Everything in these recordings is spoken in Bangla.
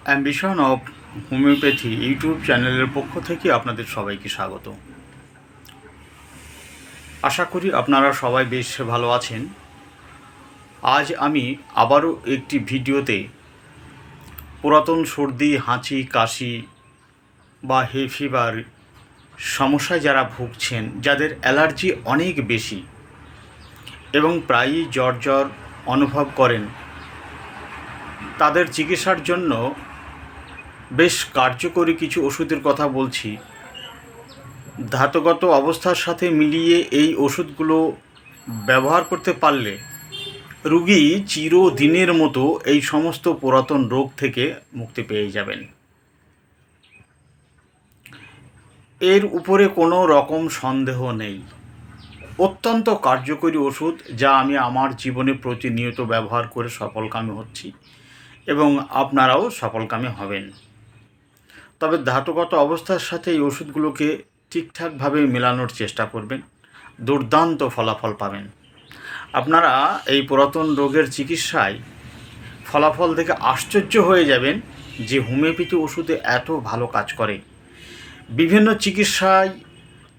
অ্যাম্বিশন অফ হোমিওপ্যাথি ইউটিউব চ্যানেলের পক্ষ থেকে আপনাদের সবাইকে স্বাগত। আশা করি আপনারা সবাই বেশ ভালো আছেন। আজ আমি আবারও একটি ভিডিওতে পুরাতন সর্দি, হাঁচি, কাশি বা হে ফিভার সমস্যায় যারা ভুগছেন, যাদের অ্যালার্জি অনেক বেশি এবং প্রায়ই জ্বর অনুভব করেন, তাদের চিকিৎসার জন্য বেশ কার্যকরী কিছু ওষুধের কথা বলছি। ধাতুগত অবস্থার সাথে মিলিয়ে এই ওষুধগুলো ব্যবহার করতে পারলে রুগী চিরদিনের মতো এই সমস্ত পুরাতন রোগ থেকে মুক্তি পেয়ে যাবেন। এর উপরে কোনো রকম সন্দেহ নেই। অত্যন্ত কার্যকরী ওষুধ, যা আমি আমার জীবনে প্রতিনিয়ত ব্যবহার করে সফলকামী হচ্ছি এবং আপনারাও সফলকামী হবেন। তবে ধাতুগত অবস্থার সাথে এই ওষুধগুলোকে ঠিকঠাকভাবে মেলানোর চেষ্টা করবেন, দুর্দান্ত ফলাফল পাবেন। আপনারা এই পুরাতন রোগের চিকিৎসায় ফলাফল দেখে আশ্চর্য হয়ে যাবেন যে হোমিওপ্যাথি ওষুধে এত ভালো কাজ করে। বিভিন্ন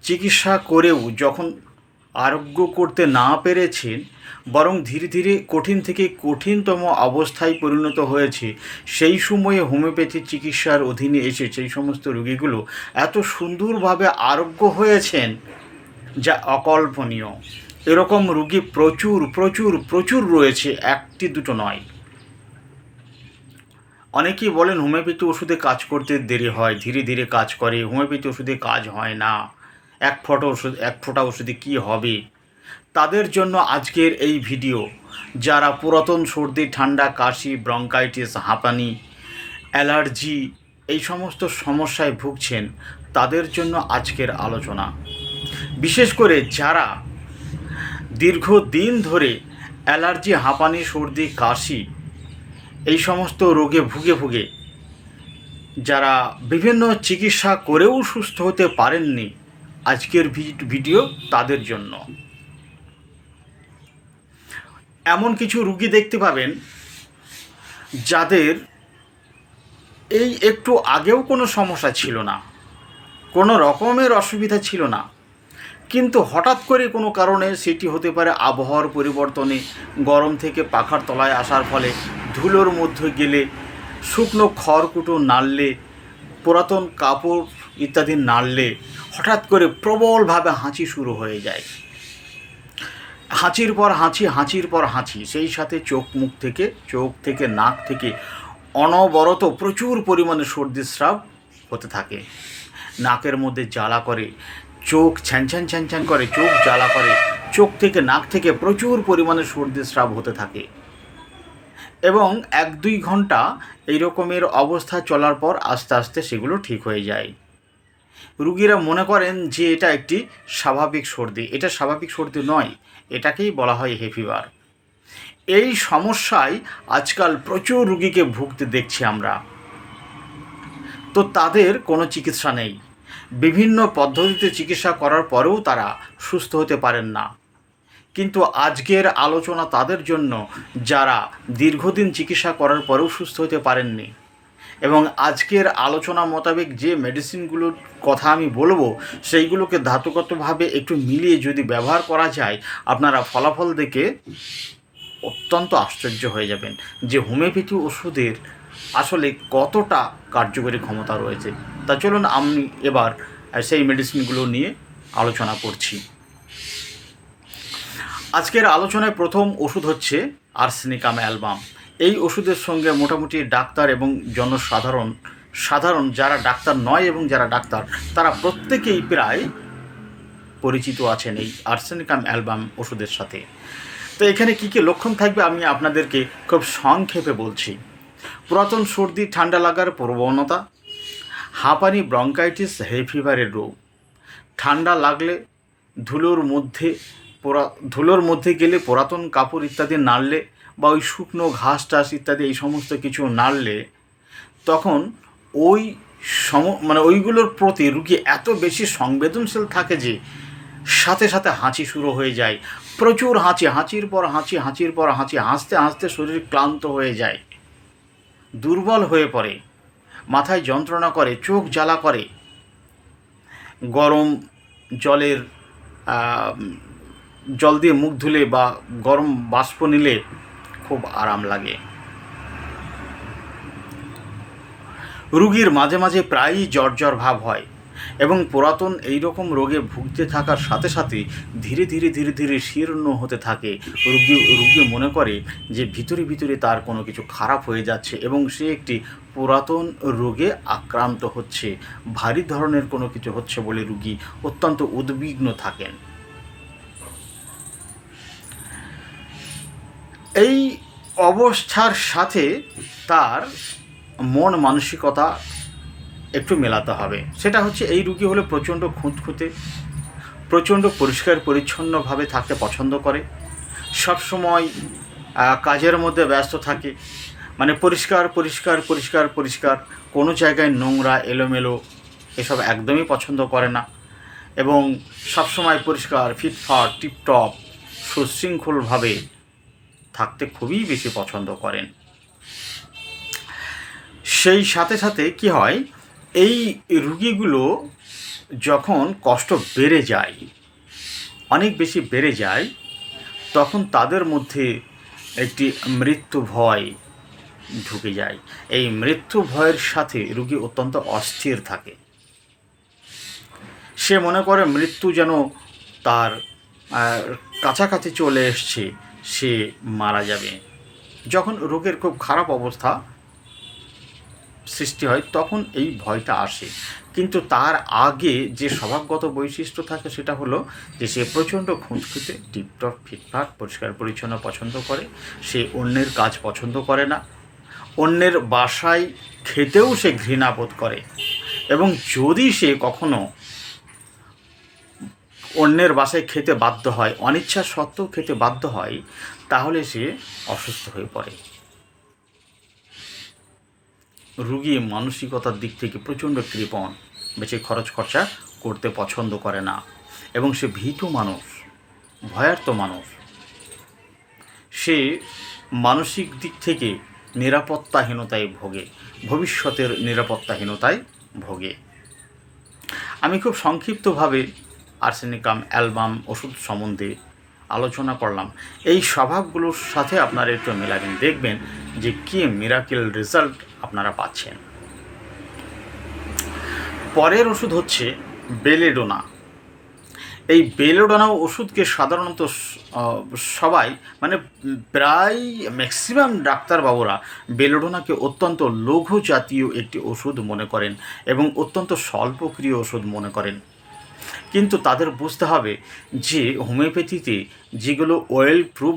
চিকিৎসা করেও যখন আরোগ্য করতে না পেরেছেন, বরং ধীরে ধীরে কঠিন থেকে কঠিনতম অবস্থায় পরিণত হয়েছে, সেই সময়ে হোমিওপ্যাথি চিকিৎসার অধীনে এসে সেই সমস্ত রোগীগুলো এত সুন্দরভাবে আরোগ্য হয়েছেন যা অকল্পনীয়। এরকম রোগী প্রচুর প্রচুর প্রচুর রয়েছে, একটি দুটো নয়। অনেকেই বলেন হোমিওপ্যাথি ওষুধে কাজ করতে দেরি হয়, ধীরে ধীরে কাজ করে, হোমিওপ্যাথি ওষুধে কাজ হয় না, এক ফোঁটা ওষুধে কী হবে। তাদের জন্য আজকের এই ভিডিও। যারা পুরাতন সর্দি, ঠান্ডা, কাশি, ব্রঙ্কাইটিস, হাঁপানি, অ্যালার্জি এই সমস্ত সমস্যায় ভুগছেন, তাদের জন্য আজকের আলোচনা। বিশেষ করে যারা দীর্ঘদিন ধরে অ্যালার্জি, হাঁপানি, সর্দি, কাশি এই সমস্ত রোগে ভুগে যারা বিভিন্ন চিকিৎসা করেও সুস্থ হতে পারেননি, আজকের ভিডিও তাদের জন্য। এমন কিছু রোগী দেখতে পাবেন যাদের এই একটু আগেও কোনো সমস্যা ছিল না, কোনো রকমের অসুবিধা ছিল না, কিন্তু হঠাৎ করে কোনো কারণে, সেটি হতে পারে আবহাওয়ার পরিবর্তনে, গরম থেকে পাখার তলায় আসার ফলে, ধুলোর মধ্যে গেলে, শুকনো খড়কুটো নাড়লে, পুরাতন কাপড় ইত্যাদি নাড়লে হঠাৎ করে প্রবলভাবে হাঁচি শুরু হয়ে যায়। হাঁচির পর হাঁচি, হাঁচির পর হাঁচি, সেই সাথে চোখ থেকে নাক থেকে অনবরত প্রচুর পরিমাণে সর্দির স্রাব হতে থাকে। নাকের মধ্যে জ্বালা করে, চোখ ছ্যান করে, চোখ জ্বালা করে, চোখ থেকে নাক থেকে প্রচুর পরিমাণে সর্দির স্রাব হতে থাকে এবং 1-2 ঘন্টা এই রকমের অবস্থা চলার পর আস্তে আস্তে সেগুলো ঠিক হয়ে যায়। রুগীরা মনে করেন যে এটা একটি স্বাভাবিক সর্দি। এটা স্বাভাবিক সর্দি নয়, এটাকেই বলা হয় হে ফিভার। এই সমস্যায় আজকাল প্রচুর রুগীকে ভুগতে দেখছি আমরা। তো তাদের কোনো চিকিৎসা নেই, বিভিন্ন পদ্ধতিতে চিকিৎসা করার পরেও তারা সুস্থ হতে পারেন না। কিন্তু আজকের আলোচনা তাদের জন্য যারা দীর্ঘদিন চিকিৎসা করার পরেও সুস্থ হতে পারেননি। এবং আজকের আলোচনা মোতাবেক যে মেডিসিনগুলোর কথা আমি বলবো, সেইগুলোকে ধাতুগতভাবে একটু মিলিয়ে যদি ব্যবহার করা যায়, আপনারা ফলাফল দেখে অত্যন্ত আশ্চর্য হয়ে যাবেন যে হোমিওপ্যাথি ওষুধের আসলে কতটা কার্যকরী ক্ষমতা রয়েছে। তা চলুন আমি এবার সেই মেডিসিনগুলো নিয়ে আলোচনা করছি। আজকের আলোচনায় প্রথম ওষুধ হচ্ছে আর্সেনিকাম অ্যালবাম। এই ওষুধের সঙ্গে মোটামুটি ডাক্তার এবং সাধারণ যারা ডাক্তার নয় এবং যারা ডাক্তার, তারা প্রত্যেকেই প্রায় পরিচিত আছেন এই আর্সেনিকাম অ্যালবাম ওষুধের সাথে। তো এখানে কী কী লক্ষণ থাকবে আমি আপনাদেরকে খুব সংক্ষেপে বলছি। পুরাতন সর্দি, ঠান্ডা লাগার প্রবণতা, হাঁপানি, ব্রঙ্কাইটিস, হে ফিভারের রোগ, ঠান্ডা লাগলে ধুলোর মধ্যে গেলে, পুরাতন কাপড় ইত্যাদি নাড়লে বা ওই শুকনো ঘাস টাস ইত্যাদি এই সমস্ত কিছু নাড়লে, তখন ওইগুলোর প্রতি রুগী এত বেশি সংবেদনশীল থাকে যে সাথে সাথে হাঁচি শুরু হয়ে যায়, প্রচুর হাঁচি, হাঁচির পর হাঁচি, হাঁচতে হাঁচতে শরীর ক্লান্ত হয়ে যায়, দুর্বল হয়ে পড়ে, মাথায় যন্ত্রণা করে, চোখ জ্বালা করে, গরম জলের জল দিয়ে মুখ ধুলে বা গরম বাষ্প নিলে খুব আরাম লাগে। রোগীর মাঝে মাঝে প্রায়ই জ্বর ভাব হয় এবং পুরাতন এই রকম রোগে ভুগতে থাকার সাথে সাথে ধীরে ধীরে ধীরে ধীরে শীর্ণ হতে থাকে। রোগী মনে করে যে ভিতরে ভিতরে তার কোনো কিছু খারাপ হয়ে যাচ্ছে এবং সে একটি পুরাতন রোগে আক্রান্ত হচ্ছে, ভারী ধরনের কোনো কিছু হচ্ছে বলে রোগী অত্যন্ত উদ্বিগ্ন থাকেন। এই অবস্থার সাথে তার মন মানসিকতা একটু মেলাতে হবে। সেটা হচ্ছে এই রোগী হলে প্রচণ্ড খুঁতখুঁতে, প্রচণ্ড পরিষ্কার পরিচ্ছন্নভাবে থাকতে পছন্দ করে, সবসময় কাজের মধ্যে ব্যস্ত থাকে, মানে পরিষ্কার পরিষ্কার পরিষ্কার পরিষ্কার, কোনো জায়গায় নোংরা এলোমেলো এসব একদমই পছন্দ করে না এবং সবসময় পরিষ্কার ফিটফাট টিপটপ সুশৃঙ্খলভাবে থাকতে খুবই বেশি পছন্দ করেন। সেই সাথে সাথে কি হয়, এই রুগীগুলো যখন কষ্ট বেড়ে যায়, অনেক বেশি বেড়ে যায়, তখন তাদের মধ্যে একটি মৃত্যু ভয় ঢুকে যায়। এই মৃত্যু ভয়ের সাথে রুগী অত্যন্ত অস্থির থাকে। সে মনে করে মৃত্যু যেন তার কাছাকাছি চলে এসছে, সে মারা যাবে। যখন রোগের খুব খারাপ অবস্থা সৃষ্টি হয় তখন এই ভয়টা আসে, কিন্তু তার আগে যে স্বভাবগত বৈশিষ্ট্য থাকে সেটা হলো যে সে প্রচণ্ড খুঁতখুঁতে, টিপটপ ফিটফাট পরিষ্কার পরিচ্ছন্ন পছন্দ করে, সে অন্যের কাজ পছন্দ করে না, অন্যের বাসায় খেতেও সে ঘৃণা বোধ করে এবং যদি সে কখনো অন্যের বাসায় খেতে বাধ্য হয়, অনিচ্ছা সত্ত্বেও খেতে বাধ্য হয়, তাহলে সে অসুস্থ হয়ে পড়ে। রুগী মানসিকতার দিক থেকে প্রচণ্ড কৃপণ, বেশি খরচ খরচা করতে পছন্দ করে না এবং সে ভীতু মানুষ, ভয়ার্ত মানুষ। সে মানসিক দিক থেকে নিরাপত্তাহীনতায় ভোগে, ভবিষ্যতের নিরাপত্তাহীনতায় ভোগে। আমি খুব সংক্ষিপ্তভাবে আর্সেনিকাম অ্যালবাম ওষুধ সম্বন্ধে আলোচনা করলাম। এই স্বভাবগুলোর সাথে আপনারা একটু মেলাবেন, দেখবেন যে কী মিরাকেল রেজাল্ট আপনারা পাচ্ছেন। পরের ওষুধ হচ্ছে বেলেডোনা। এই বেলেডোনা ওষুধকে সাধারণত সবাই, মানে প্রায় ম্যাক্সিমাম ডাক্তারবাবুরা বেলেডোনাকে অত্যন্ত লঘু জাতীয় একটি ওষুধ মনে করেন এবং অত্যন্ত স্বল্পক্রিয় ওষুধ মনে করেন। কিন্তু তাদের বুঝতে হবে যে হোমিওপ্যাথিতে যেগুলো ওয়েল প্রুফ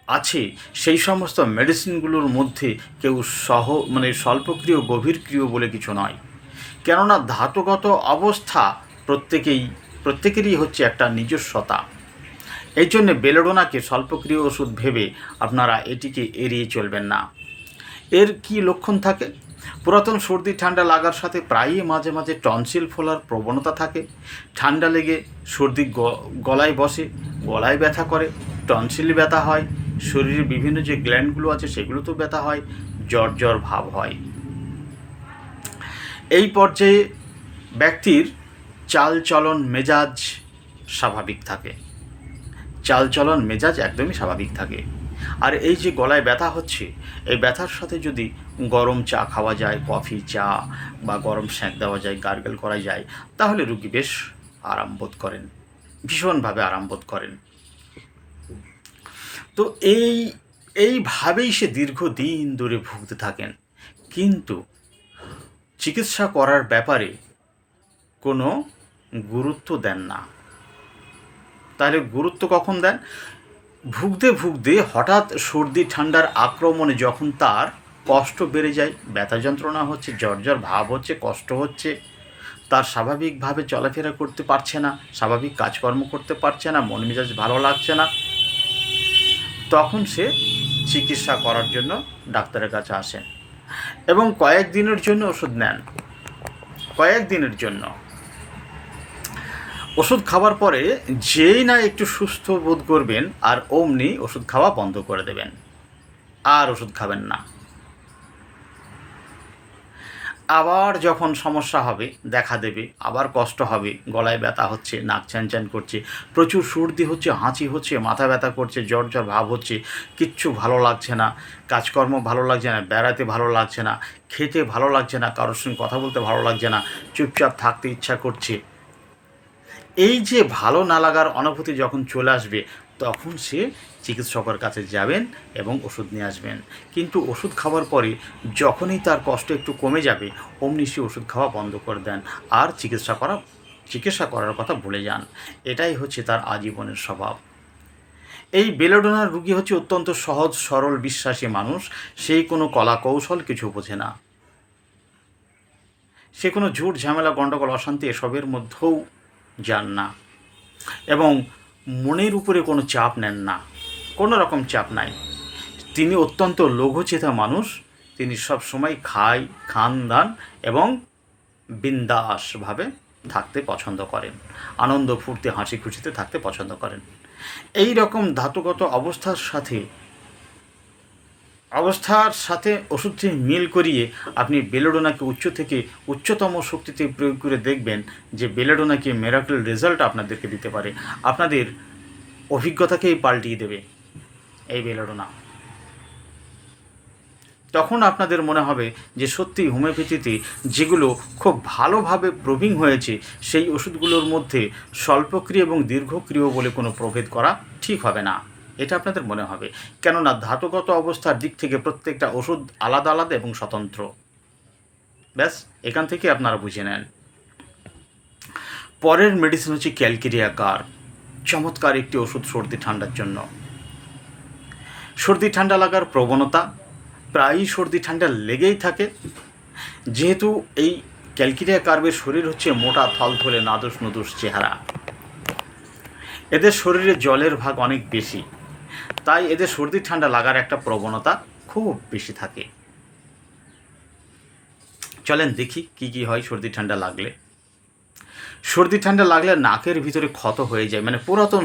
আছে সেই সমস্ত মেডিসিনগুলোর মধ্যে কেউ স্বল্পক্রিয় গভীরক্রিয় বলে কিছু নয়, কেননা ধাতুগত অবস্থা প্রত্যেকেরই হচ্ছে একটা নিজস্বতা। এই জন্যে বেলেডোনাকে স্বল্পক্রিয় ওষুধ ভেবে আপনারা এটিকে এড়িয়ে চলবেন না। এর কি লক্ষণ থাকে? পুরাতন সর্দি ঠান্ডা লাগার সাথে প্রায়ই মাঝে মাঝে টনসিল ফোলার প্রবণতা থাকে। ঠান্ডা লেগে সর্দি গলায় বসে, গলায় ব্যথা করে, টনসিল ব্যথা হয়, শরীরের বিভিন্ন যে গ্ল্যান্ডগুলো আছে সেগুলোতেও ব্যথা হয়, জ্বর ভাব হয়। এই পর্যায়ে ব্যক্তির চালচলন মেজাজ স্বাভাবিক থাকে, চালচলন মেজাজ একদমই স্বাভাবিক থাকে। আর এই যে গলায় ব্যথা হচ্ছে, এই ব্যথার সাথে যদি গরম চা খাওয়া যায়, কফি চা বা গরম সেঁক দেওয়া যায়, গার্গল করা যায়, তাহলে রোগী বেশ আরাম বোধ করেন, ভীষণভাবে আরাম বোধ করেন। তো এইভাবেই সে দীর্ঘদিন ধরে ভুগতে থাকেন, কিন্তু চিকিৎসা করার ব্যাপারে কোনো গুরুত্ব দেন না। তাহলে গুরুত্ব কখন দেন? ভুগতে ভুগতে হঠাৎ সর্দি ঠান্ডার আক্রমণে যখন তার কষ্ট বেড়ে যায়, ব্যথা যন্ত্রণা হচ্ছে, জ্বর ভাব হচ্ছে, কষ্ট হচ্ছে, তার স্বাভাবিকভাবে চলাফেরা করতে পারছে না, স্বাভাবিক কাজকর্ম করতে পারছে না, মন মেজাজ ভালো লাগছে না, তখন সে চিকিৎসা করার জন্য ডাক্তারের কাছে আসেন এবং কয়েকদিনের জন্য ওষুধ নেন। কয়েকদিনের জন্য ওষুধ খাওয়ার পরে যেই না একটু সুস্থ বোধ করবেন আর অমনি ওষুধ খাওয়া বন্ধ করে দেবেন, আর ওষুধ খাবেন না। আবার যখন সমস্যা হবে, দেখা দেবে, আবার কষ্ট হবে, গলায় ব্যথা হচ্ছে, নাক চ্যানচ্যান করছে, প্রচুর সর্দি হচ্ছে, হাঁচি হচ্ছে, মাথা ব্যথা করছে, জ্বর জ্বর ভাব হচ্ছে, কিচ্ছু ভালো লাগছে না, কাজকর্ম ভালো লাগছে না, বেড়াতে ভালো লাগছে না, খেতে ভালো লাগছে না, কারোর সঙ্গে কথা বলতে ভালো লাগছে না, চুপচাপ থাকতে ইচ্ছা করছে। এই যে ভালো না লাগার অনুভূতি যখন চলে আসবে, তখন সে চিকিৎসকের কাছে যাবেন এবং ওষুধ নিয়ে আসবেন। কিন্তু ওষুধ খাওয়ার পরে যখনই তার কষ্ট একটু কমে যাবে, অমনি সে ওষুধ খাওয়া বন্ধ করে দেন আর চিকিৎসা করার কথা ভুলে যান। এটাই হচ্ছে তার আজীবনের স্বভাব। এই বেলোডোনার রুগী হচ্ছে অত্যন্ত সহজ সরল বিশ্বাসী মানুষ। সেই কোনো কলা কৌশল কিছু বোঝে না, সে কোনো ঝুট ঝামেলা গণ্ডগোল অশান্তি এসবের মধ্যেও যান না, এবং মনের উপরে কোনো চাপ নেন না, কোনো রকম চাপ নাই। তিনি অত্যন্ত লঘুচেতা মানুষ। তিনি সব সময় খান দান এবং বিন্দাসভাবে থাকতে পছন্দ করেন, আনন্দ ফুর্তি হাসি খুশিতে থাকতে পছন্দ করেন। এই রকম ধাতুগত অবস্থার সাথে ওষুধটি মিল করিয়ে আপনি বেলোডোনাকে উচ্চ থেকে উচ্চতম শক্তিতে প্রয়োগ করে দেখবেন যে বেলোডোনাকে মিরাকল রেজাল্ট আপনাদেরকে দিতে পারে, আপনাদের অভিজ্ঞতাকেই পাল্টিয়ে দেবে এই বেলোডোনা। তখন আপনাদের মনে হবে যে সত্যি হোমিওপ্যাথিতে যেগুলো খুব ভালোভাবে প্রুভিং হয়েছে, সেই ওষুধগুলোর মধ্যে স্বল্পক্রিয় এবং দীর্ঘক্রিয় বলে কোনো প্রভেদ করা ঠিক হবে না, এটা আপনাদের মনে হবে। কেননা ধাতুগত অবস্থার দিক থেকে প্রত্যেকটা ওষুধ আলাদা আলাদা এবং স্বতন্ত্র। ব্যাস, এখান থেকে আপনারা বুঝে নেন। পরের মেডিসিন হচ্ছে ক্যালকেরিয়া কার্ব। চমৎকার একটি ওষুধ সর্দি ঠান্ডার জন্য। সর্দি ঠান্ডা লাগার প্রবণতা, প্রায়ই সর্দি ঠান্ডা লেগেই থাকে। যেহেতু এই ক্যালকেরিয়া কার্বের শরীর হচ্ছে মোটা থলথলে নাদুস নুদুস চেহারা, এদের শরীরে জলের ভাগ অনেক বেশি, তাই এদের সর্দি ঠান্ডা লাগার একটা প্রবণতা খুব বেশি থাকে। চলেন দেখি কি কি হয় সর্দি ঠান্ডা লাগলে। সর্দি ঠান্ডা লাগলে নাকের ভিতরে ক্ষত হয়ে যায়, মানে পুরাতন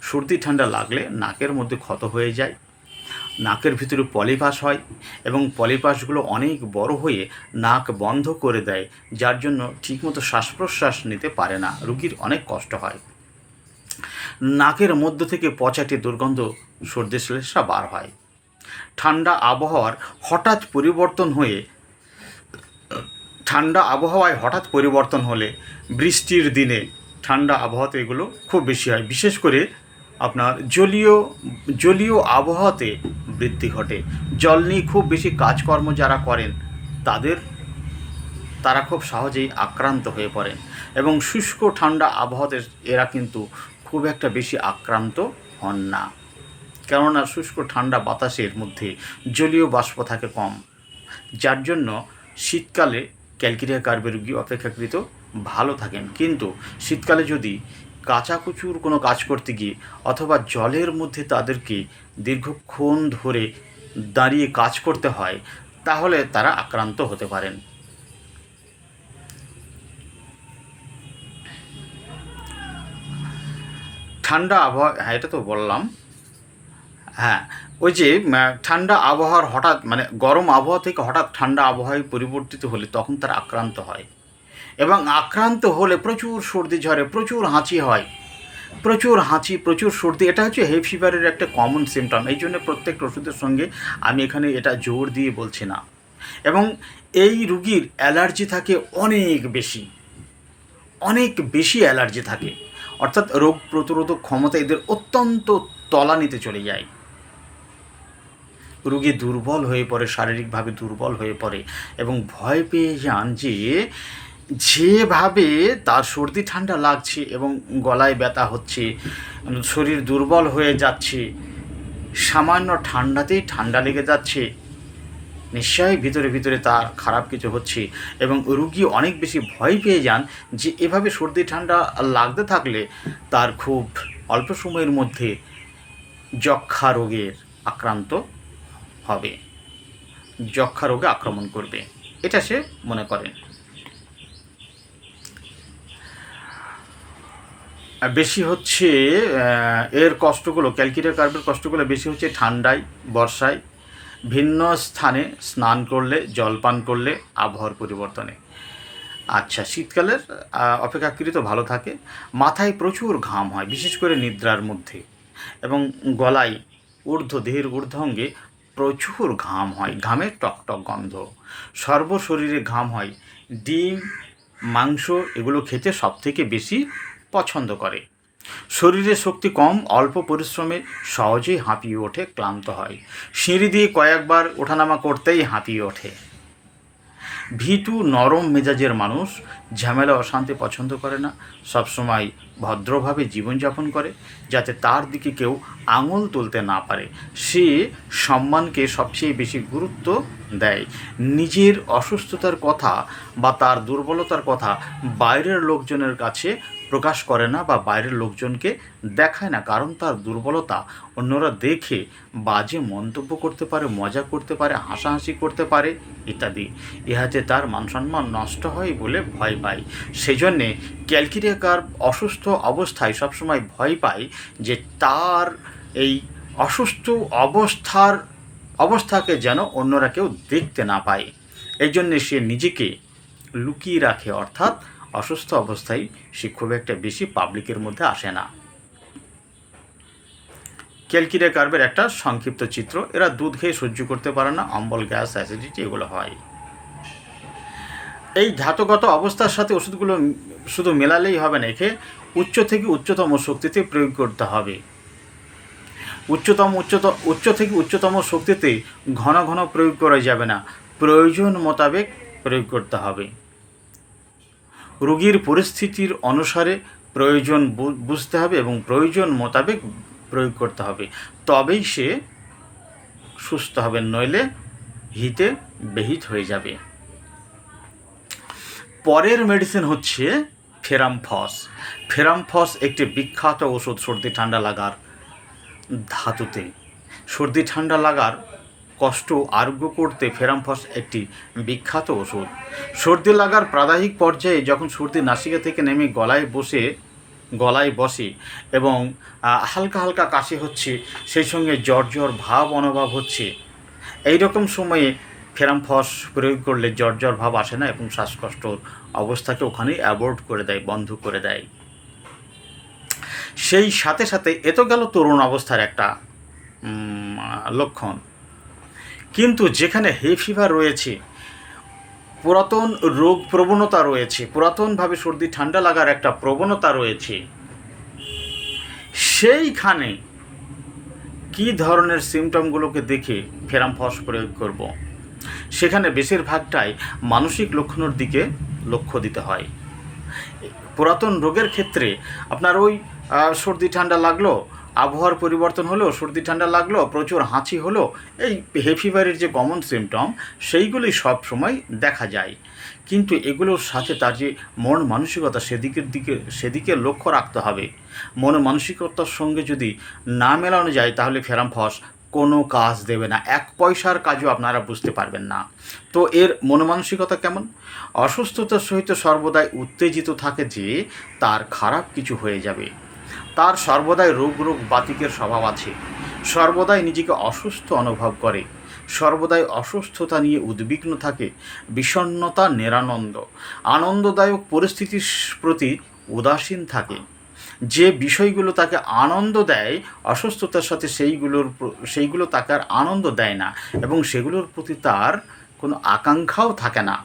সর্দি ঠান্ডা লাগলে নাকের মধ্যে ক্ষত হয়ে যায়, নাকের ভিতরে পলিপাস হয় এবং পলিপাসগুলো অনেক বড় হয়ে নাক বন্ধ করে দেয়, যার জন্য ঠিকমতো শ্বাস প্রশ্বাস নিতে পারে না, রুগীর অনেক কষ্ট হয়। নাকের মধ্য থেকে পচাটে দুর্গন্ধ সর্দি শ্লেষ্মা বার হয়। ঠান্ডা আবহাওয়ায় হঠাৎ পরিবর্তন হলে, বৃষ্টির দিনে ঠান্ডা আবহাওয়াতে এগুলো খুব বেশি হয়। বিশেষ করে আপনার জলীয় আবহাওয়াতে বৃদ্ধি ঘটে। জল নিয়ে খুব বেশি কাজকর্ম যারা করেন তারা খুব সহজেই আক্রান্ত হয়ে পড়েন, এবং শুষ্ক ঠান্ডা আবহাওয়াতে এরা কিন্তু খুব একটা বেশি আক্রান্ত হন না, কেননা শুষ্ক ঠান্ডা বাতাসের মধ্যে জলীয় বাষ্প থাকে কম, যার জন্য শীতকালে ক্যালকেরিয়া কার্বের রোগী অপেক্ষাকৃত ভালো থাকেন। কিন্তু শীতকালে যদি কাচাকুচুর কোনো কাজ করতে গিয়ে অথবা জলের মধ্যে তাদেরকে দীর্ঘক্ষণ ধরে দাঁড়িয়ে কাজ করতে হয়, তাহলে তারা আক্রান্ত হতে পারেন। ঠান্ডা আবহাওয়া, হ্যাঁ এটা তো বললাম। হ্যাঁ, ওই যে ঠান্ডা আবহাওয়ার হঠাৎ, মানে গরম আবহাওয়া থেকে হঠাৎ ঠান্ডা আবহাওয়ায় পরিবর্তিত হলে তখন তারা আক্রান্ত হয়, এবং আক্রান্ত হলে প্রচুর সর্দি ঝরে, প্রচুর হাঁচি হয়, প্রচুর সর্দি। এটা হচ্ছে হে ফিভারের একটা কমন সিমটম। এই জন্য প্রত্যেকটা ওষুধের সঙ্গে আমি এখানে এটা জোর দিয়ে বলছি না। এবং এই রুগীর অ্যালার্জি থাকে অনেক বেশি অ্যালার্জি থাকে, অর্থাৎ রোগ প্রতিরোধক ক্ষমতা এদের অত্যন্ত তলানিতে চলে যায়। রোগী দুর্বল হয়ে পড়ে, শারীরিকভাবে দুর্বল হয়ে পড়ে, এবং ভয় পেয়ে যান যে যেভাবে তার সর্দি ঠান্ডা লাগছে এবং গলায় ব্যথা হচ্ছে, শরীর দুর্বল হয়ে যাচ্ছে, সামান্য ঠান্ডাতেই ঠান্ডা লেগে যাচ্ছে, নিশ্চয়ই ভিতরে তার খারাপ কিছু হচ্ছে। এবং রুগী অনেক বেশি ভয় পেয়ে যান যে এভাবে সর্দি ঠান্ডা লাগতে থাকলে তার খুব অল্প সময়ের মধ্যে যক্ষা রোগের আক্রান্ত হবে, যক্ষা রোগে আক্রমণ করবে, এটা সে মনে করেন। বেশি হচ্ছে এর কষ্টগুলো, ক্যালকেরিয়া কার্বের কষ্টগুলো বেশি হচ্ছে ঠান্ডায়, বর্ষায়, ভিন্ন স্থানে স্নান করলে, জলপান করলে আবহাওয়ার পরিবর্তনে। আচ্ছা, শীতকালের অপেক্ষাকৃত ভালো থাকে। মাথায় প্রচুর ঘাম হয়, বিশেষ করে নিদ্রার মধ্যে, এবং গলায় দেহের ঊর্ধ্বঙ্গে প্রচুর ঘাম হয়, ঘামের টকটক গন্ধ। সর্বশরীরে ঘাম হয়। ডিম, মাংস এগুলো খেতে সবথেকে বেশি পছন্দ করে। শরীরে শক্তি কম, অল্প পরিশ্রমে সহজেই হাঁপিয়ে ওঠে, ক্লান্ত হয়। সিঁড়ি দিয়ে কয়েকবার ওঠানামা করতেই হাঁপিয়ে ওঠে। ভীতু, নরম মেজাজের মানুষ, ঝামেলা অশান্তি পছন্দ করে না, সবসময় ভদ্রভাবে জীবনযাপন করে যাতে তার দিকে কেউ আঙুল তুলতে না পারে। সে সম্মানকে সবচেয়ে বেশি গুরুত্ব দেয়। নিজের অসুস্থতার কথা বা তার দুর্বলতার কথা বাইরের লোকজনের কাছে প্রকাশ করে না বা বাইরের লোকজনকে দেখায় না, কারণ তার দুর্বলতা অন্যরা দেখে বাজে মন্তব্য করতে পারে, মজা করতে পারে, হাসাহাসি করতে পারে ইত্যাদি। ইহাতে তার মানসম্মান নষ্ট হয় বলে ভয় পায়। সেজন্যে ক্যালকিরিয়াকার অসুস্থ অবস্থায় সবসময় ভয় পায় যে তার এই অসুস্থ অবস্থাকে যেন অন্যরা কেউ দেখতে না পায়। এই জন্যে সে নিজেকে লুকিয়ে রাখে, অর্থাৎ অসুস্থ অবস্থায় সে খুব একটা বেশি পাবলিকের মধ্যে আসে না। ক্যালকিরিয়া কার্ভের একটা সংক্ষিপ্ত চিত্র। এরা দুধ খেয়ে সহ্য করতে পারে না, অম্বল, গ্যাস, অ্যাসিডিটি এগুলো হয়। এই ধাতুগত অবস্থার সাথে ওষুধগুলো শুধু মেলালেই হবে না, একে উচ্চ থেকে উচ্চতম শক্তিতে প্রয়োগ করতে হবে। উচ্চ থেকে উচ্চতম শক্তিতে ঘন ঘন প্রয়োগ করা যাবে না, প্রয়োজন মোতাবেক প্রয়োগ করতে হবে। রোগীর পরিস্থিতির অনুসারে প্রয়োজন বুঝতে হবে এবং প্রয়োজন মোতাবেক প্রয়োগ করতে হবে, তবেই সে সুস্থ হবে, নইলে হিতে বেহিত হয়ে যাবে। পরের মেডিসিন হচ্ছে ফেরামফস। ফেরামফস একটি বিখ্যাত ওষুধ সর্দি ঠান্ডা লাগার ধাতুতে। সর্দি ঠান্ডা লাগার কষ্ট আরোগ্য করতে ফেরামফস একটি বিখ্যাত ওষুধ। সর্দি লাগার প্রাদাহিক পর্যায়ে যখন সর্দি নাসিকা থেকে নেমে গলায় বসে এবং হালকা হালকা কাশি হচ্ছে, সেই সঙ্গে জ্বর ভাব অনুভব হচ্ছে, এই রকম সময়ে ফেরামফস প্রয়োগ করলে জ্বর ভাব আসে না এবং শ্বাসকষ্টর অবস্থাকে ওখানেই অ্যাভয়েড করে দেয়, বন্ধ করে দেয়। সেই সাথে সাথে এ তো গেল তরুণ অবস্থার একটা লক্ষণ। কিন্তু যেখানে হে ফিভার রয়েছে, পুরাতন রোগ প্রবণতা রয়েছে, পুরাতনভাবে সর্দি ঠান্ডা লাগার একটা প্রবণতা রয়েছে, সেইখানে কি ধরনের সিমটমগুলোকে দেখে ফেরামফস প্রয়োগ করব, সেখানে বেশিরভাগটাই মানসিক লক্ষণের দিকে লক্ষ্য দিতে হয়। পুরাতন রোগের ক্ষেত্রে আপনার ওই সর্দি ঠান্ডা লাগলো, আবহাওয়ার পরিবর্তন হলো, সর্দি ঠান্ডা লাগলো, প্রচুর হাঁচি হলো, এই হে ফিভারের যে কমন সিমটম সেইগুলোই সব সময় দেখা যায়। কিন্তু এগুলোর সাথে তার যে মন মানসিকতা সেদিকে লক্ষ্য রাখতে হবে। মন মানসিকতার সঙ্গে যদি না মেলানো যায় তাহলে ফেরামফস কোনো কাজ দেবে না, 1 পয়সার কাজও আপনারা বুঝতে পারবেন না। তো এর মন মানসিকতা কেমন? অসুস্থতার সহিত সর্বদাই উত্তেজিত থাকে যে তার খারাপ কিছু হয়ে যাবে। তার সর্বদাই রোগ বাতিকের স্বভাব আছে, সর্বদাই নিজেকে অসুস্থ অনুভব করে, সর্বদাই অসুস্থতা নিয়ে উদ্বিগ্ন থাকে, বিষণ্ণতা, নিরানন্দ, আনন্দদায়ক পরিস্থিতির প্রতি উদাসীন থাকে। যে বিষয়গুলো তাকে আনন্দ দেয়, অসুস্থতার সাথে সেইগুলো তাকে আর আনন্দ দেয় না এবং সেগুলোর প্রতি তার কোনো আকাঙ্ক্ষাও থাকে না।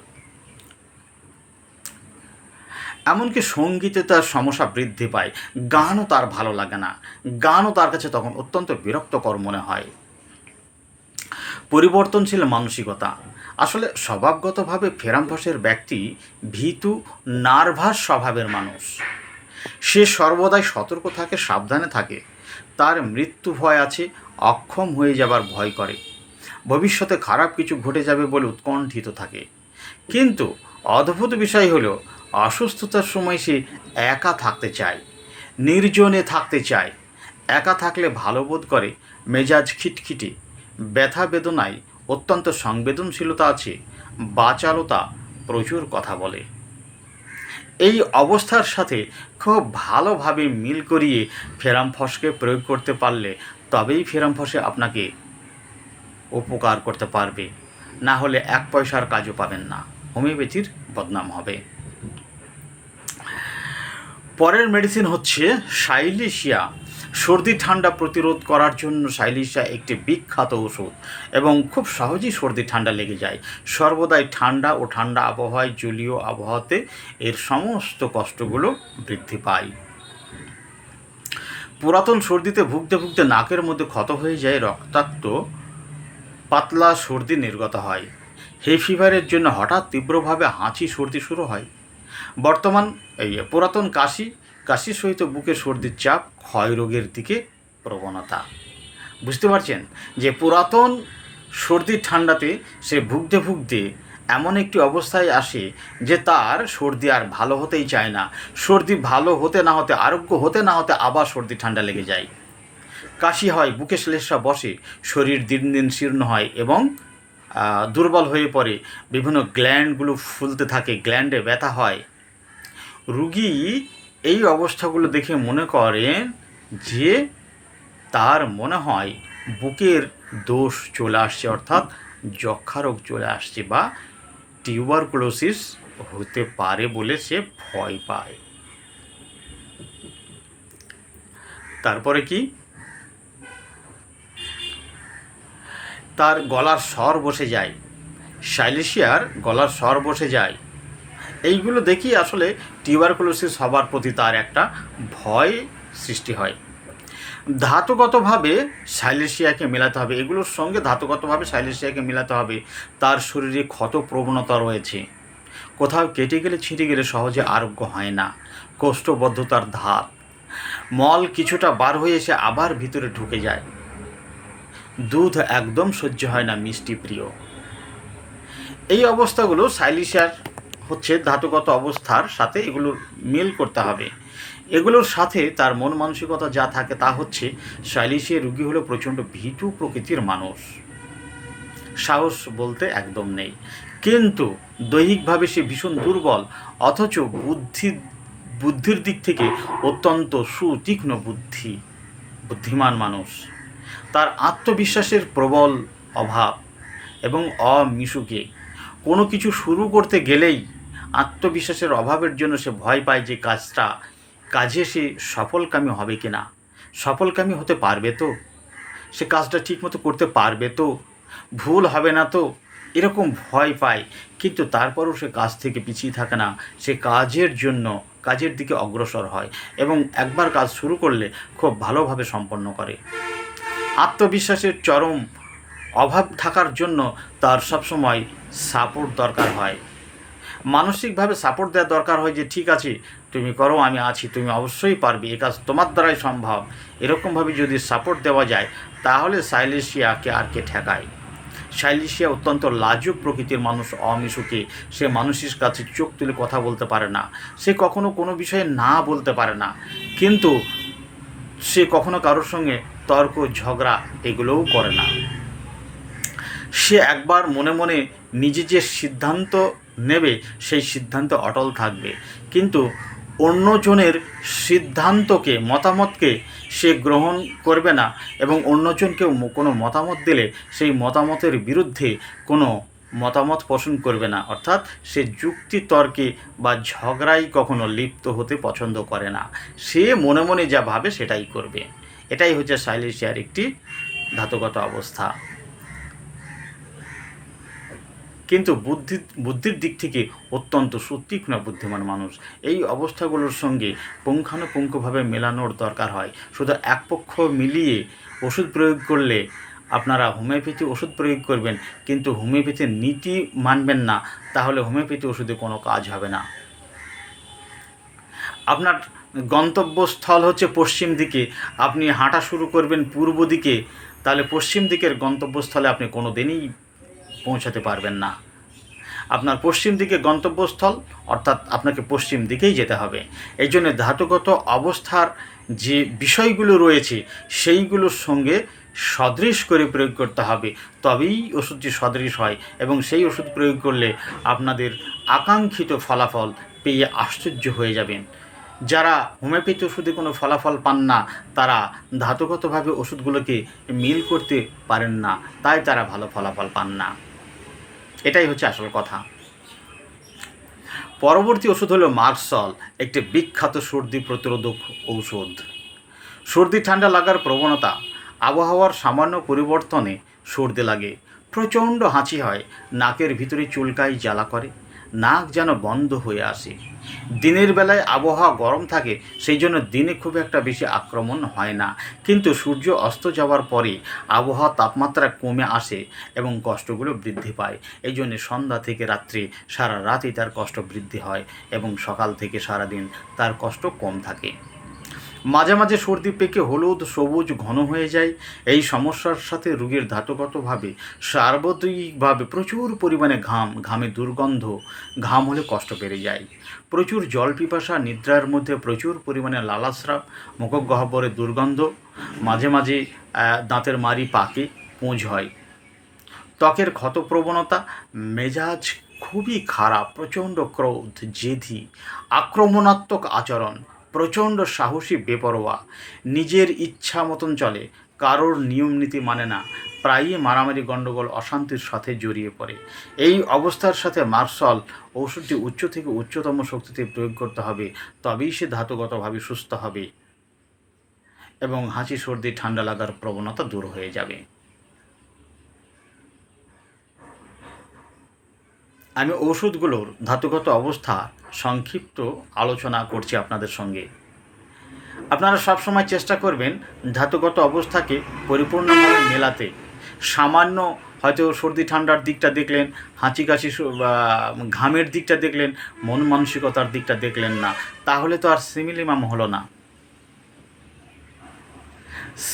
এমনকি সঙ্গীতে তার সমস্যা বৃদ্ধি পায়, গানও তার ভালো লাগে না, গানও তার কাছে তখন অত্যন্ত বিরক্তকর মনে হয়। পরিবর্তনশীল মানসিকতা। আসলে স্বভাবগতভাবে ফেরামফসের ব্যক্তি ভীতু, নার্ভাস স্বভাবের মানুষ। সে সর্বদাই সতর্ক থাকে, সাবধানে থাকে, তার মৃত্যু ভয় আছে, অক্ষম হয়ে যাবার ভয় করে, ভবিষ্যতে খারাপ কিছু ঘটে যাবে বলে উৎকণ্ঠিত থাকে। কিন্তু অদ্ভুত বিষয় হলো অসুস্থতার সময় সে একা থাকতে চায়, নির্জনে থাকতে চায়। একা থাকলে ভালো বোধ করে, মেজাজ খিটখিটে, ব্যথা বেদনায় অত্যন্ত সংবেদনশীলতা আছে, বাচালতা, প্রচুর কথা বলে। এই অবস্থার সাথে খুব ভালোভাবে মিল করিয়ে ফেরামফসকে প্রয়োগ করতে পারলে তবেই ফেরামফসে আপনাকে উপকার করতে পারবে, না হলে 1 পয়সার কাজও পাবেন না, হোমিওপ্যাথির বদনাম হবে। পরের মেডিসিন হচ্ছে সাইলেশিয়া। সর্দি ঠান্ডা প্রতিরোধ করার জন্য সাইলেশিয়া একটি বিখ্যাত ওষুধ এবং খুব সহজেই সর্দি ঠান্ডা লেগে যায়। সর্বদাই ঠান্ডা ও ঠান্ডা আবহাওয়ায়, জলীয় আবহাওয়াতে এর সমস্ত কষ্টগুলো বৃদ্ধি পায়। পুরাতন সর্দিতে ভুগতে ভুগতে নাকের মধ্যে ক্ষত হয়ে যায়, রক্তাক্ত পাতলা সর্দি নির্গত হয়। হে ফিভারের জন্য হঠাৎ তীব্রভাবে হাঁচি সর্দি শুরু হয়। পুরাতন কাশির সহিত বুকে সর্দির চাপ, ক্ষয় রোগের দিকে প্রবণতা। বুঝতে পারছেন যে পুরাতন সর্দির ঠান্ডাতে সে ভুগতে ভুগতে এমন একটি অবস্থায় আসে যে তার সর্দি আর ভালো হতেই চায় না। সর্দি ভালো হতে না হতে, আরোগ্য হতে না হতে আবার সর্দি ঠান্ডা লেগে যায়। কাশি হয়, বুকে শ্লেষ্মা বসে, শরীর দিন দিন শীর্ণ হয় এবং দুর্বল হয়ে পড়ে, বিভিন্ন গ্ল্যান্ডগুলো ফুলতে থাকে, গ্ল্যান্ডে ব্যথা হয়। রুগী এই অবস্থাগুলো দেখে মনে করেন যে তার মনে হয় বুকের দোষ চলে আসছে, অর্থাৎ যক্ষা রোগ চলে আসছে বা টিউবারকুলোসিস হতে পারে বলে সে ভয় পায়। তারপরে কি, তার গলার স্বর বসে যায়, সাইলেশিয়ার গলার স্বর বসে যায়। এইগুলো দেখি আসলে টিউবারকুলোসিস হবার প্রতি তার একটা ভয় সৃষ্টি হয়। ধাতুগতভাবে সাইলেশিয়াকে মেলাতে হবে, এগুলোর সঙ্গে ধাতুগতভাবে সাইলেশিয়াকে মেলাতে হবে। তার শরীরে ক্ষত প্রবণতা রয়েছে, কোথাও কেটে গেলে ছিঁড়ে গেলে সহজে আরোগ্য হয় না, কোষ্ঠবদ্ধতার ধাত, মল কিছুটা বার হয়ে এসে আবার ভিতরে ঢুকে যায়, দুধ একদম সহ্য হয় না, মিষ্টি প্রিয়। এই অবস্থাগুলো সাইলেশিয়ার হচ্ছে ধাতুগত অবস্থার সাথে এগুলোর মিল করতে হবে। এগুলোর সাথে তার মন মানসিকতা যা থাকে তা হচ্ছে, সাইলেশিয়া রুগী হলো প্রচণ্ড ভীতু প্রকৃতির মানুষ, সাহস বলতে একদম নেই, কিন্তু দৈহিকভাবে সে ভীষণ দুর্বল, অথচ বুদ্ধির দিক থেকে অত্যন্ত সুতীক্ষ্ণ বুদ্ধিমান মানুষ। তার আত্মবিশ্বাসের প্রবল অভাব এবং অমিশুকে কোনো কিছু শুরু করতে গেলেই আত্মবিশ্বাসের অভাবের জন্য সে ভয় পায় যে কাজে সে সফলকামী হবে কি না, সফলকামী হতে পারবে তো, সে কাজটা ঠিকমতো করতে পারবে তো, ভুল হবে না তো, এরকম ভয় পায়। কিন্তু তারপরও সে কাজ থেকে পিছিয়ে থাকে না, সে কাজের দিকে অগ্রসর হয় এবং একবার কাজ শুরু করলে খুব ভালোভাবে সম্পন্ন করে। আত্মবিশ্বাসের চরম অভাব থাকার জন্য তার সবসময় সাপোর্ট দরকার হয়, মানসিকভাবে সাপোর্ট দেওয়ার দরকার হয় যে ঠিক আছে তুমি করো, আমি আছি, তুমি অবশ্যই পারবে, এ কাজ তোমার দ্বারাই সম্ভব। এরকমভাবে যদি সাপোর্ট দেওয়া যায় তাহলে সাইলেশিয়াকে আর কে ঠেকায়। সাইলেশিয়া অত্যন্ত লাজুক প্রকৃতির মানুষ, অমিশুকে, সে মানুষের কাছে চোখ তুলে কথা বলতে পারে না, সে কখনো কোনো বিষয়ে না বলতে পারে না, কিন্তু সে কখনো কারোর সঙ্গে তর্ক ঝগড়া এগুলোও করে না। সে একবার মনে মনে নিজে যে সিদ্ধান্ত নেবে সেই সিদ্ধান্তে অটল থাকবে, কিন্তু অন্যজনের মতামতকে সে গ্রহণ করবে না এবং অন্যজনকেও কোনো মতামত দিলে সেই মতামতের বিরুদ্ধে কোনো মতামত পোষণ করবে না, অর্থাৎ সে যুক্তি তর্কে বা ঝগড়ায় কখনো লিপ্ত হতে পছন্দ করে না, সে মনে মনে যা ভাবে সেটাই করবে। এটাই হচ্ছে সাইলেশিয়ার একটি ধাতুগত অবস্থা। কিন্তু বুদ্ধির দিক থেকে অত্যন্ত সুতীক্ষ্ণ বুদ্ধিমান মানুষ। এই অবস্থাগুলোর সঙ্গে পুঙ্খানুপুঙ্খভাবে মেলানোর দরকার হয়। শুধু এক পক্ষ মিলিয়ে ওষুধ প্রয়োগ করলে, আপনারা হোমিওপ্যাথি ওষুধ প্রয়োগ করবেন কিন্তু হোমিওপ্যাথির নীতি মানবেন না, তাহলে হোমিওপ্যাথি ওষুধে কোনো কাজ হবে না। আপনার গন্তব্যস্থল হচ্ছে পশ্চিম দিকে, আপনি হাঁটা শুরু করবেন পূর্ব দিকে, তাহলে পশ্চিম দিকের গন্তব্যস্থলে আপনি কোনো দিনই পৌঁছাতে পারবেন না। আপনার পশ্চিম দিকে গন্তব্যস্থল, অর্থাৎ আপনাকে পশ্চিম দিকেই যেতে হবে। এই জন্য ধাতুগত অবস্থার যে বিষয়গুলো রয়েছে সেইগুলোর সঙ্গে সদৃশ করে প্রয়োগ করতে হবে, তবেই ওষুধটি সদৃশ হয় এবং সেই ওষুধ প্রয়োগ করলে আপনাদের আকাঙ্ক্ষিত ফলাফল পেয়ে আশ্চর্য হয়ে যাবেন। যারা হোমিওপ্যাথি ওষুধে কোনো ফলাফল পান না, তারা ধাতুগতভাবে ওষুধগুলোকে মিল করতে পারেন না, তাই তারা ভালো ফলাফল পান না। এটাই হচ্ছে আসল কথা। পরবর্তী ওষুধ হলো মার্সল, একটি বিখ্যাত সর্দি প্রতিরোধক ঔষধ। সর্দি ঠান্ডা লাগার প্রবণতা, আবহাওয়ার সামান্য পরিবর্তনে সর্দি লাগে, প্রচণ্ড হাঁচি হয়, নাকের ভিতরে চুলকায়, জ্বালা করে, নাক যেন বন্ধ হয়ে আসে। দিনের বেলায় আবহাওয়া গরম থাকে, সেই জন্য দিনে খুব একটা বেশি আক্রমণ হয় না, কিন্তু সূর্য অস্ত যাওয়ার পরে আবহাওয়া তাপমাত্রা কমে আসে এবং কষ্টগুলো বৃদ্ধি পায়। এই জন্যে সন্ধ্যা থেকে রাত্রি সারা রাতই তার কষ্ট বৃদ্ধি হয় এবং সকাল থেকে সারাদিন তার কষ্ট কম থাকে। মাঝে মাঝে সর্দি পেকে হলুদ সবুজ ঘন হয়ে যায়। এই সমস্যার সাথে রোগীর ধাতুগতভাবে সার্বত্রিকভাবে প্রচুর পরিমাণে ঘামে দুর্গন্ধ, ঘাম হলে কষ্ট বেড়ে যায়, প্রচুর জল পিপাসা, নিদ্রার মধ্যে প্রচুর পরিমাণে লালাস্রাব, মুখগহ্বরে দুর্গন্ধ, মাঝে মাঝে দাঁতের মাড়ি পাকে, পুঁজ হয়, ত্বকের ক্ষতপ্রবণতা, মেজাজ খুবই খারাপ, প্রচণ্ড ক্রোধ, জেদি, আক্রমণাত্মক আচরণ, প্রচণ্ড সাহসী, বেপরোয়া, নিজের ইচ্ছা মতন চলে, কারোর নিয়ম নীতি মানে না, প্রায়ই মারামারি, গণ্ডগোল, অশান্তির সাথে জড়িয়ে পড়ে। এই অবস্থার সাথে মার্সল ওষুধটি উচ্চ থেকে উচ্চতম শক্তিতে প্রয়োগ করতে হবে, তবেই সে ধাতুগতভাবে সুস্থ হবে এবং হাঁচি সর্দি ঠান্ডা লাগার প্রবণতা দূর হয়ে যাবে। আমি ওষুধগুলোর ধাতুগত অবস্থা সংক্ষিপ্ত আলোচনা করছি আপনাদের সঙ্গে। আপনারা সবসময় চেষ্টা করবেন ধাতুগত অবস্থাকে পরিপূর্ণভাবে মেলাতে। সামান্য হয়তো সর্দি ঠান্ডার দিকটা দেখলেন, হাঁচি কাশি ঘামের দিকটা দেখলেন, মন মানসিকতার দিকটা দেখলেন না, তাহলে তো আর সিমিলিমাম হলো না।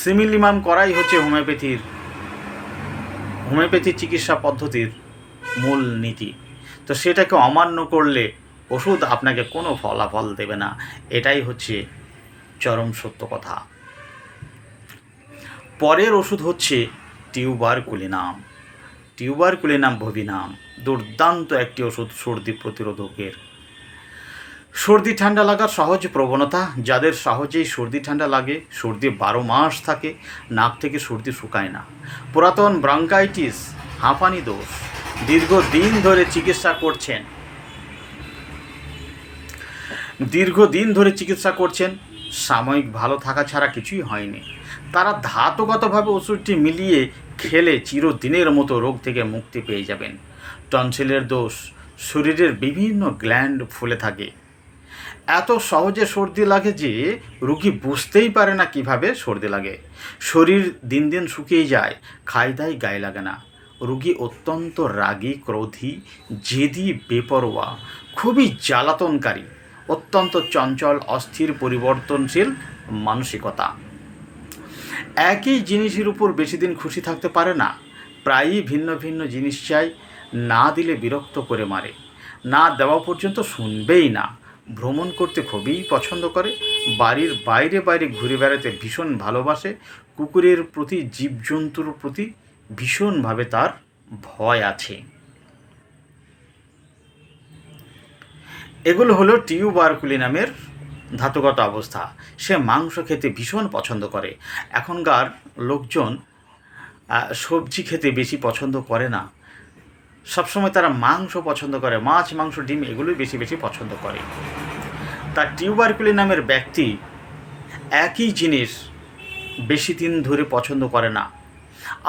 সিমিলিমাম করাই হচ্ছে হোমিওপ্যাথি চিকিৎসা পদ্ধতির মূল নীতি। তো সেটাকে অমান্য করলে ওষুধ আপনাকে কোনো ফলাফল দেবে না, এটাই হচ্ছে চরম সত্য কথা। পরের ওষুধ হচ্ছে টিউবারকুলিনাম বভিনাম, দুর্দান্ত একটি ওষুধ সর্দি প্রতিরোধকের। সর্দি ঠান্ডা লাগার সহজ প্রবণতা, যাদের সহজেই সর্দি ঠান্ডা লাগে, সর্দি 12 মাস থাকে, নাক থেকে সর্দি শুকায় না, পুরাতন ব্রঙ্কাইটিস, হাঁপানি দোষ, দীর্ঘদিন ধরে চিকিৎসা করছেন, সাময়িক ভালো থাকা ছাড়া কিছুই হয়নি, তারা ধাতুগতভাবে ওষুধটি মিলিয়ে খেলে চিরদিনের মতো রোগ থেকে মুক্তি পেয়ে যাবেন। টনসিলের দোষ, শরীরের বিভিন্ন গ্ল্যান্ড ফুলে থাকে, এত সহজে সর্দি লাগে যে রোগী বুঝতেই পারে না কিভাবে সর্দি লাগে, শরীর দিন দিন শুকিয়ে যায়, খাই দাই গায়ে লাগে না, রোগী অত্যন্ত রাগী, ক্রোধী, জেদি, বেপরোয়া, খুবই জ্বালাতনকারী, অত্যন্ত চঞ্চল, অস্থির, পরিবর্তনশীল মানসিকতা, একই জিনিসের উপর বেশি দিন খুশি থাকতে পারে না, প্রায়ই ভিন্ন ভিন্ন জিনিস চাই, না দিলে বিরক্ত করে মারে, না দেওয়া পর্যন্ত শুনবেই না, ভ্রমণ করতে খুবই পছন্দ করে, বাড়ির বাইরে বাইরে ঘুরে বেড়াতে ভীষণ ভালোবাসে, কুকুরের প্রতি, জীবজন্তুর প্রতি ভীষণভাবে তার ভয় আছে। এগুলো হলো টিউবারকুলিনামের ধাতুগত অবস্থা। সে মাংস খেতে ভীষণ পছন্দ করে। এখনকার লোকজন সবজি খেতে বেশি পছন্দ করে না, সবসময় তারা মাংস পছন্দ করে, মাছ, মাংস, ডিম এগুলোই বেশি বেশি পছন্দ করে। তার টিউবারকুলিনামের ব্যক্তি একই জিনিস বেশি দিন ধরে পছন্দ করে না।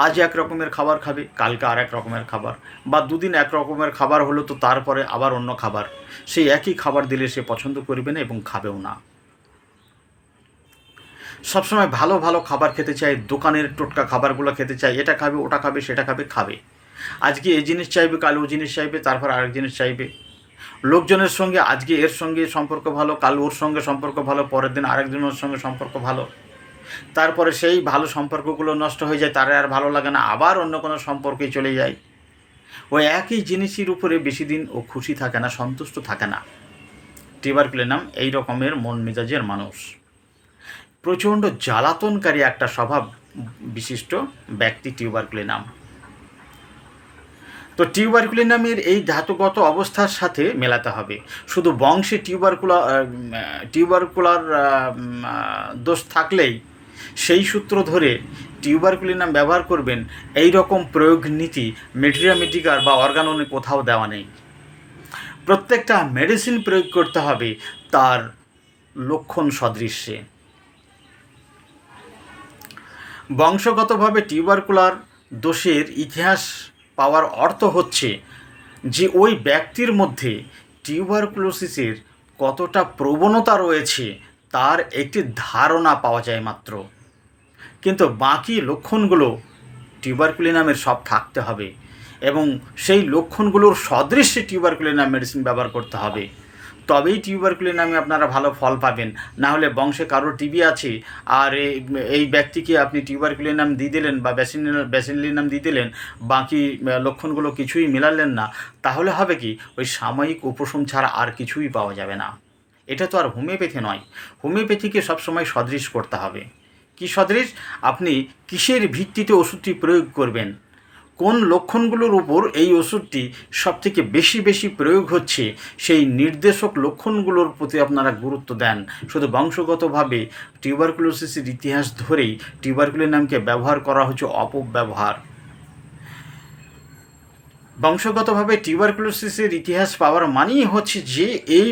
আজ এক রকমের খাবার খাবে, কালকে আর এক রকমের খাবার, বা দুদিন এক রকমের খাবার হলো তো তারপরে আবার অন্য খাবার, সেই একই খাবার দিলে সে পছন্দ করবে না এবং খাবেও না। সবসময় ভালো ভালো খাবার খেতে চায়, দোকানের টোটকা খাবারগুলো খেতে চায়, এটা খাবে, ওটা খাবে, সেটা খাবে, আজকে এই জিনিস চাইবে, কাল ও জিনিস চাইবে, তারপর আরেক জিনিস চাইবে। লোকজনের সঙ্গে আজকে এর সঙ্গে সম্পর্ক ভালো, কাল ওর সঙ্গে সম্পর্ক ভালো, পরের দিন আরেকজনের সঙ্গে সম্পর্ক ভালো, তারপরে সেই ভালো সম্পর্কগুলো নষ্ট হয়ে যায়, তারা আর ভালো লাগে না, আবার অন্য কোনো সম্পর্কে চলে যায়। ওই একই জিনিসের উপরে বেশি দিন ও খুশি থাকে না, সন্তুষ্ট থাকে না। টিউবারকুলিনাম এই রকমের মন মেজাজের মানুষ, প্রচণ্ড জ্বালাতনকারী একটা স্বভাব বিশিষ্ট ব্যক্তি টিউবারকুলিনাম। তো টিউবারকুলিনামের এই ধাতুগত অবস্থার সাথে মেলাতে হবে। শুধু বংশে টিউবারকুলার দোষ থাকলেই সেই সূত্র ধরে টিউবারকুলিনাম ব্যবহার করবেন, এই রকম প্রয়োগ নীতি মেটেরিয়া মেডিকার বা অর্গাননে কোথাও দেওয়া নেই। প্রত্যেকটা মেডিসিন প্রয়োগ করতে হবে তার লক্ষণ সদৃশ্যে। বংশগতভাবে টিউবারকুলার দোষের ইতিহাস পাওয়ার অর্থ হচ্ছে যে ওই ব্যক্তির মধ্যে টিউবারকুলোসিসের কতটা প্রবণতা রয়েছে তার একটি ধারণা পাওয়া যায় মাত্র। কিন্তু বাকি লক্ষণগুলো টিউবারকুলিনামের সব থাকতে হবে এবং সেই লক্ষণগুলোর সদৃশ্যে টিউবারকুলিনাম মেডিসিন ব্যবহার করতে হবে, তবেই টিউবারকুলিনামে আপনারা ভালো ফল পাবেন। না হলে বংশে কারোর টিবি আছে আর এই ব্যক্তিকে আপনি টিউবারকুলিনাম দিয়ে দিলেন বা ব্যাসিলিনাম দিয়ে দিলেন, বাকি লক্ষণগুলো কিছুই মেলালেন না, তাহলে হবে কি ওই সাময়িক উপশম ছাড়া আর কিছুই পাওয়া যাবে না। এটা তো আর হোমিওপ্যাথি নয়। হোমিওপ্যাথিকে সবসময় সদৃশ করতে হবে। কি সদৃশ? আপনি কিসের ভিত্তিতে ওষুধটি প্রয়োগ করবেন, কোন লক্ষণগুলোর উপর এই ওষুধটি সবথেকে বেশি প্রয়োগ হচ্ছে, সেই নির্দেশক লক্ষণগুলোর প্রতি আপনারা গুরুত্ব দেন। শুধু বংশগতভাবে টিউবারকুলোসিসের ইতিহাস ধরেই টিউবারকুলিনামকে ব্যবহার করা হচ্ছে অপব্যবহার। বংশগতভাবে টিউবারকুলোসিসের ইতিহাস পাওয়ার মানেই হচ্ছে যে এই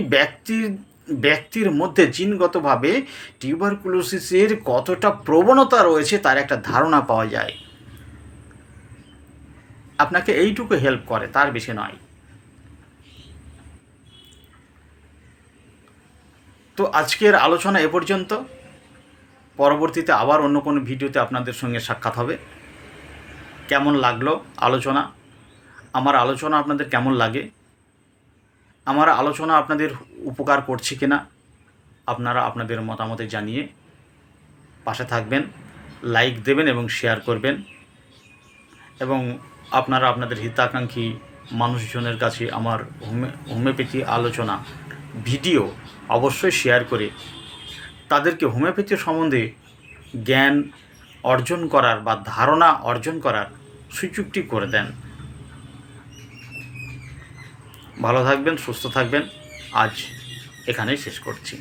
ব্যক্তির মধ্যে জিনগতভাবে টিউবারকুলোসিসের কতটা প্রবণতা রয়েছে তার একটা ধারণা পাওয়া যায়। আপনাকে এইটুকু হেল্প করে, তার বেশি নয়। তো আজকের আলোচনা এ পর্যন্ত। পরবর্তীতে আবার অন্য কোনো ভিডিওতে আপনাদের সঙ্গে সাক্ষাৎ হবে। কেমন লাগলো আলোচনা? আমার আলোচনা আপনাদের কেমন লাগে? আমার আলোচনা আপনাদের উপকার করছে কিনা আপনারা আপনাদের মতামতে জানিয়ে পাশে থাকবেন, লাইক দেবেন এবং শেয়ার করবেন, এবং আপনারা আপনাদের হিতাকাঙ্ক্ষী মানুষজনের কাছে আমার হোমিওপ্যাথি আলোচনা ভিডিও অবশ্যই শেয়ার করে তাদেরকে হোমিওপ্যাথি সম্বন্ধে জ্ঞান অর্জন করার বা ধারণা অর্জন করার সুযোগটি করে দেন। ভালো থাকবেন, সুস্থ থাকবেন। আজ এখানেই শেষ করছি।